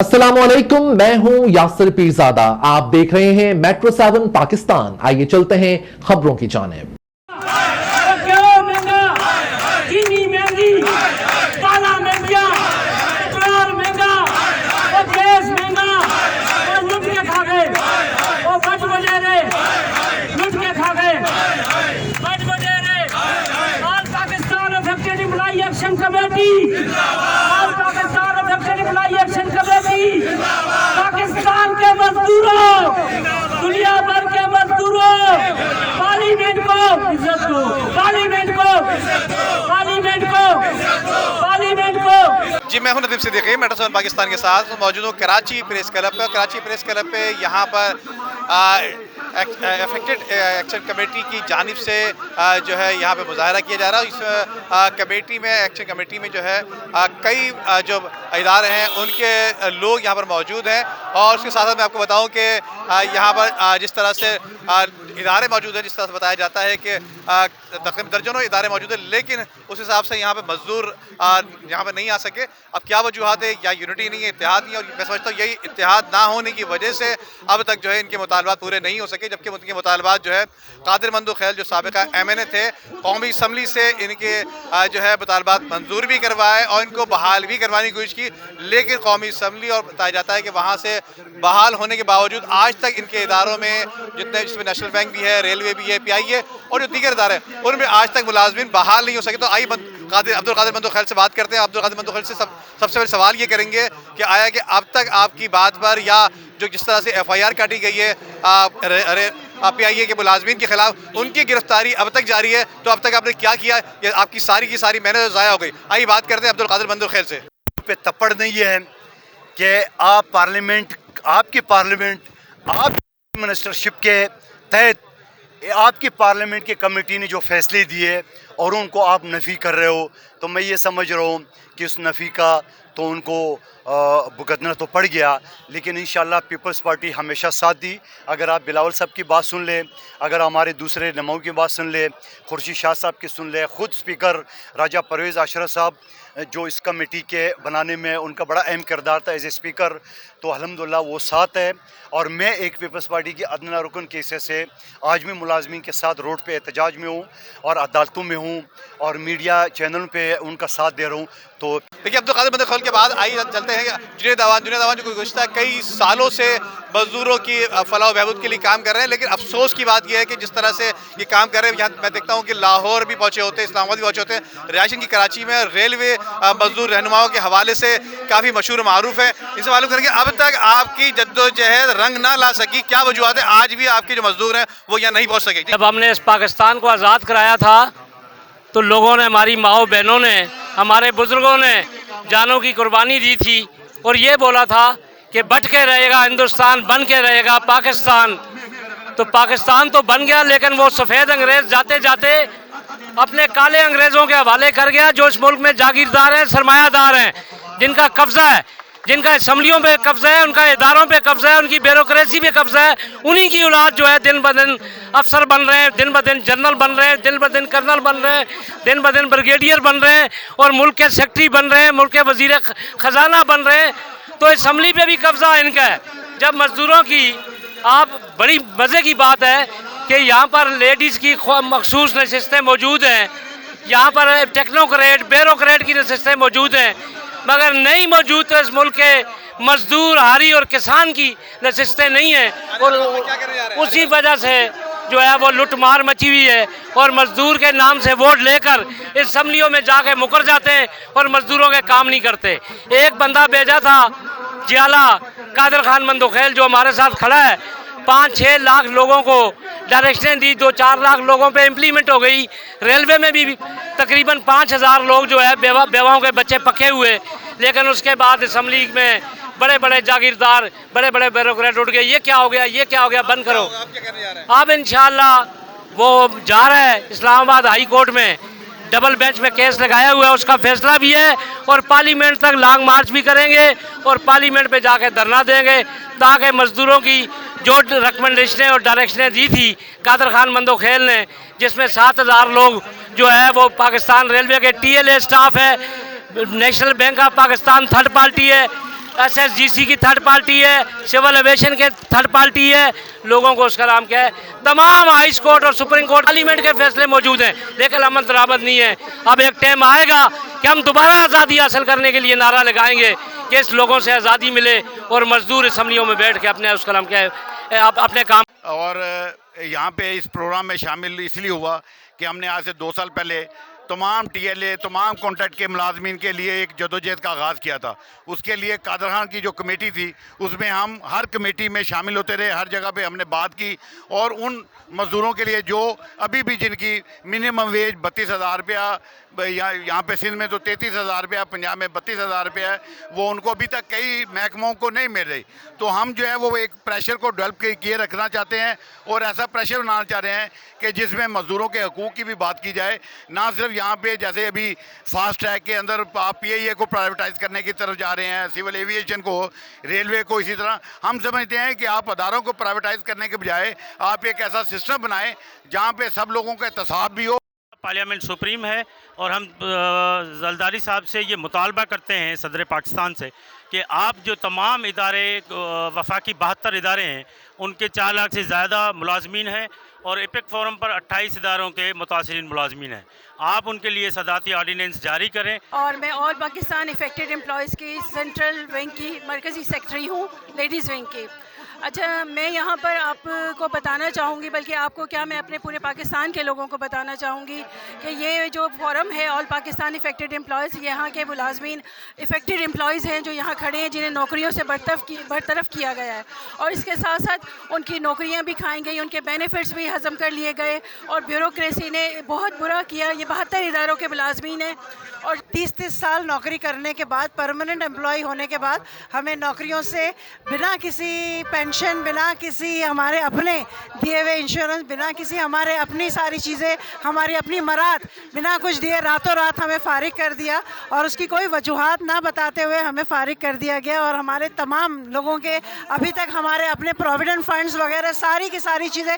अस्सलामुअलैकुम, मैं हूं यासिर पीरजादा। आप देख रहे हैं मेट्रो 7 पाकिस्तान। आइए चलते हैं खबरों की जानिब। चीनी महंगी, काला महंगा, पेट्रोल महंगा, वो गैस महंगा, वो लुट के खा गए, वो बच बजेरे लुट के खा गए, बच बजेरे। All Pakistan affected employee action committee, all Pakistan affected employee action committee, Pakistan के मजदूरों, दुनिया भर के मजदूरों, पार्लियामेंट को इज्जत दो, पार्लियामेंट को जी, मैं हूं नदीम सिद्दीकी, मेट्रो 7 पाकिस्तान के साथ मौजूद हूं कराची प्रेस क्लब पे। कराची प्रेस क्लब पे यहाँ पर अफेक्टेड एक्शन कमेटी की जानिब से जो है यहाँ पे मुजाहरा किया जा रहा है। इस कमेटी में, एक्शन कमेटी में जो है कई जो इदारे हैं उनके लोग यहाँ पर मौजूद हैं। और उसके साथ साथ मैं आपको बताऊँ कि यहाँ पर जिस तरह से इदारे मौजूद हैं, जिस तरह से बताया जाता है कि तकरीबन दर्जनों इदारे मौजूद हैं, लेकिन उस हिसाब से यहाँ पे मजदूर यहाँ पे नहीं आ सके। अब क्या वजूहत है? या यूनिटी नहीं है, इत्तेहाद नहीं है। और मैं समझता हूँ यही इत्तेहाद ना होने की वजह से अब तक जो है इनके मुतालबात पूरे नहीं हो सके, जबकि उनके मुतालबात जो है कादिर मंदो खैल जो साबिका MNA थे, कौमी असम्बली से इनके जो है मुतालबात मंजूर भी करवाए और इनको बहाल भी करवाने की कोशिश की, लेकिन कौमी असम्बली और बताया जाता है कि वहाँ से बहाल होने के बावजूद आज तक इनके इदारों में जितने, जिसमें नेशनल बैंक भी है, रेलवे भी है, PI है और जो दीगर इदारे हैं, उनमें आज तक मुलाजमीन बहाल नहीं हो सके। तो आइए अब्दुल कादिर मंदो खैल से बात करते हैं। अब्दुल कादिर मंदो खैल से सबसे पहले सवाल ये करेंगे कि आया कि अब तक आपकी बात पर या जो जिस तरह से FIR काटी गई है PIA के मुलाजमीन के खिलाफ, उनकी गिरफ्तारी अब तक जारी है, तो अब तक आपने क्या किया? ये आपकी सारी की सारी मेहनत ज़ाया हो गई। आइए बात करते हैं अब्दुल कादिर मंदो खैल से। पे तपड़ नहीं है कि आप पार्लियामेंट, आपकी पार्लियामेंट, आप मिनिस्टरशिप के तहत आपकी पार्लियामेंट की कमेटी ने जो फैसले दिए और उनको आप नफ़ी कर रहे हो, तो मैं ये समझ रहा हूँ कि उस नफ़ी का तो उनको भुगतना तो पड़ गया, लेकिन इंशाल्लाह पीपल्स पार्टी हमेशा साथ दी। अगर आप बिलावल साहब की बात सुन ले, अगर हमारे दूसरे नमाओं की बात सुन ले, खुर्शीद शाह साहब की सुन ले, ख़ुद स्पीकर राजा परवेज़ अशरफ साहब जो इस कमेटी के बनाने में उनका बड़ा अहम किरदार था एज ए स्पीकर, तो अल्हम्दुलिल्लाह वो साथ है। और मैं एक पीपल्स पार्टी की अदना रुकन के हिस्से से आज भी मुलाजमीन के साथ रोड पे एहतजाज में हूँ और अदालतों में हूँ और मीडिया चैनलों पे उनका साथ दे रहा हूँ। तो देखिए, अब्दुल कादिर मंदो खैल के बाद आइए चलते हैं जुनैद अवान जो गुज़श्ता कई सालों से मजदूरों की फलाह बहबूद के लिए काम कर रहे हैं, लेकिन अफसोस की बात यह है कि जिस तरह से ये काम कर रहे हैं, यहाँ मैं देखता हूँ कि लाहौर भी पहुँचे होते हैं, इस्लामाबाद भी पहुँचे होते हैं, रिहायशी की कराची में रेलवे मजदूर रहनुमाओं के हवाले से काफ़ी मशहूर मारूफ है। इनसे मालूम करेंगे अब तक आपकी जद्दोजहद रंग ना ला सकी, क्या वजूहत है आज भी आपके जो मजदूर हैं वो यहाँ नहीं पहुँच सके? जब हमने इस पाकिस्तान को आज़ाद कराया था तो लोगों ने, हमारी माओ बहनों ने, हमारे बुजुर्गों ने जानों की कुर्बानी दी थी और ये बोला था कि बच के रहेगा हिंदुस्तान, बन के रहेगा पाकिस्तान। तो पाकिस्तान तो बन गया, लेकिन वो सफ़ेद अंग्रेज़ जाते जाते अपने काले अंग्रेज़ों के हवाले कर गया, जो इस मुल्क में जागीरदार हैं, सरमायादार हैं, जिनका कब्ज़ा है, जिनका असम्बलियों पे कब्ज़ा है, उनका इदारों पे कब्ज़ा है, उनकी ब्यूरोक्रेसी पे कब्ज़ा है। उन्हीं की औलाद जो है दिन ब दिन अफसर बन रहे हैं, दिन ब दिन जनरल बन रहे हैं, दिन ब दिन कर्नल बन रहे हैं, दिन ब दिन ब्रिगेडियर बन रहे हैं और मुल्क के सेक्रेटरी बन रहे हैं, मुल्क के वज़ीर ख़जाना बन रहे हैं। तो असम्बली पे भी कब्ज़ा इनका है। जब मज़दूरों की, आप बड़ी मज़े की बात है कि यहाँ पर लेडीज़ की मखसूस नशिस्तें मौजूद हैं, यहाँ पर टेक्नोक्रेट, ब्यूरोक्रेट की नशिस्तें मौजूद हैं, मगर नहीं मौजूद तो इस मुल्क के मजदूर, हारी और किसान की नशिस्तें नहीं हैं। और उसी वजह से जो है वो लुट मार मची हुई है और मजदूर के नाम से वोट लेकर इस असम्बलियों में जाके मुकर जाते हैं और मजदूरों के काम नहीं करते। एक बंदा भेजा था जियाला कादिर खान मंदो खैल जो हमारे साथ खड़ा है, 5-6 लाख लोगों को डायरेक्शनें दी, 2-4 लाख लोगों पे इम्प्लीमेंट हो गई। रेलवे में भी तकरीबन 5000 लोग जो है बेवाओं के बच्चे पके हुए, लेकिन उसके बाद असम्बली में बड़े बड़े जागीरदार, बड़े बड़े ब्यूरोक्रेट उठ गए, ये क्या हो गया, ये क्या हो गया, बंद करो। अब इंशाअल्लाह वो जा रहा है इस्लामाबाद हाई कोर्ट में, डबल बेंच में केस लगाया हुआ है, उसका फैसला भी है और पार्लियामेंट तक लॉन्ग मार्च भी करेंगे और पार्लियामेंट पे जाके धरना देंगे, ताकि मजदूरों की जो रिकमेंडेशनें और डायरेक्शनें दी थी कादिर खान मंदो खैल ने, जिसमें 7000 लोग जो है वो पाकिस्तान रेलवे के TLA स्टाफ है, national bank of Pakistan third party है, SSGC की थर्ड पार्टी है, सिविल एविएशन के थर्ड पार्टी है, लोगों को उसका नाम क्या है, तमाम हाई कोर्ट और सुप्रीम कोर्ट पार्लियामेंट के फैसले मौजूद हैं, लेकिन अमन दरामद नहीं है। अब एक टाइम आएगा कि हम दोबारा आज़ादी हासिल करने के लिए नारा लगाएंगे कि इस लोगों से आज़ादी मिले और मजदूर असम्बलियों में बैठ के अपने उसका नाम क्या है अपने काम। और यहाँ पे इस प्रोग्राम में शामिल इसलिए हुआ कि हमने आज से 2 साल पहले तमाम TLA तमाम कॉन्ट्रैक्ट के मुलाजमीन के लिए एक जदोजहद का आगाज़ किया था। उसके लिए कादर खान की जो कमेटी थी उसमें हम हर कमेटी में शामिल होते रहे, हर जगह पे हमने बात की और उन मज़दूरों के लिए जो अभी भी जिनकी मिनिमम वेज 32,000 रुपया, यहाँ पे सिंध में तो 33,000 रुपया, पंजाब में 32,000 रुपया है, वो उनको अभी तक कई महकमों को नहीं मिल रही। तो हम जो है वो एक प्रेशर को डेवलप किए रखना चाहते हैं और ऐसा प्रेशर बनाना चाह रहे हैं कि जिसमें मज़दूरों के हकूक़ की भी बात की जाए, ना सिर्फ यहाँ पे जैसे अभी फास्ट ट्रैक के अंदर आप PIA को प्राइवेटाइज करने की तरफ जा रहे हैं, सिविल एविएशन को, रेलवे को। इसी तरह हम समझते हैं कि आप अदारों को प्राइवेटाइज करने के बजाय आप एक ऐसा सिस्टम बनाएं जहाँ पे सब लोगों का एहतसाब भी हो। पार्लियामेंट सुप्रीम है और हम जरदारी साहब से ये मुतालबा करते हैं सदर पाकिस्तान से कि आप जो तमाम इदारे वफाकी 72 इदारे हैं उनके 4 लाख से ज़्यादा मुलाजमीन हैं और एपेक फोरम पर 28 इदारों के मुतासिरीन मुलाजमीन हैं, आप उनके लिए सदाती ऑर्डिनेंस जारी करें। और मैं ऑल पाकिस्तान इफेक्टेड एम्प्लॉयज़ की सेंट्रल विंग की मरकज़ी सेक्रेटरी हूँ, लेडीज़ विंग की। अच्छा, मैं यहाँ पर आपको बताना चाहूँगी, बल्कि आपको क्या, मैं अपने पूरे पाकिस्तान के लोगों को बताना चाहूँगी कि ये जो फोरम है ऑल पाकिस्तान इफेक्टेड एम्प्लॉयज़, यहाँ के मुलाजमीन इफेक्टेड एम्प्लॉयज़ हैं जो यहाँ खड़े हैं, जिन्हें नौकरियों से बरतरफ किया गया है और इसके साथ साथ उनकी नौकरियाँ भी खाई गई, उनके बेनिफिट्स भी हज़म कर लिए गए और ब्यूरोक्रेसी ने बहुत बुरा किया। ये 72 इदारों के मुलाजमीन हैं और 30-30 साल नौकरी करने के बाद, परमानेंट एम्प्लॉय होने के बाद, हमें नौकरियों से बिना किसी पेंशन, बिना किसी हमारे अपने दिए हुए इंश्योरेंस, बिना किसी हमारे अपनी सारी चीज़ें, हमारी अपनी मराद, बिना कुछ दिए रातों रात हमें फारिग कर दिया और उसकी कोई वजूहात ना बताते हुए हमें फारिग कर दिया गया। और हमारे तमाम लोगों के अभी तक हमारे अपने प्रोविडेंट फंड्स वगैरह सारी की सारी चीज़ें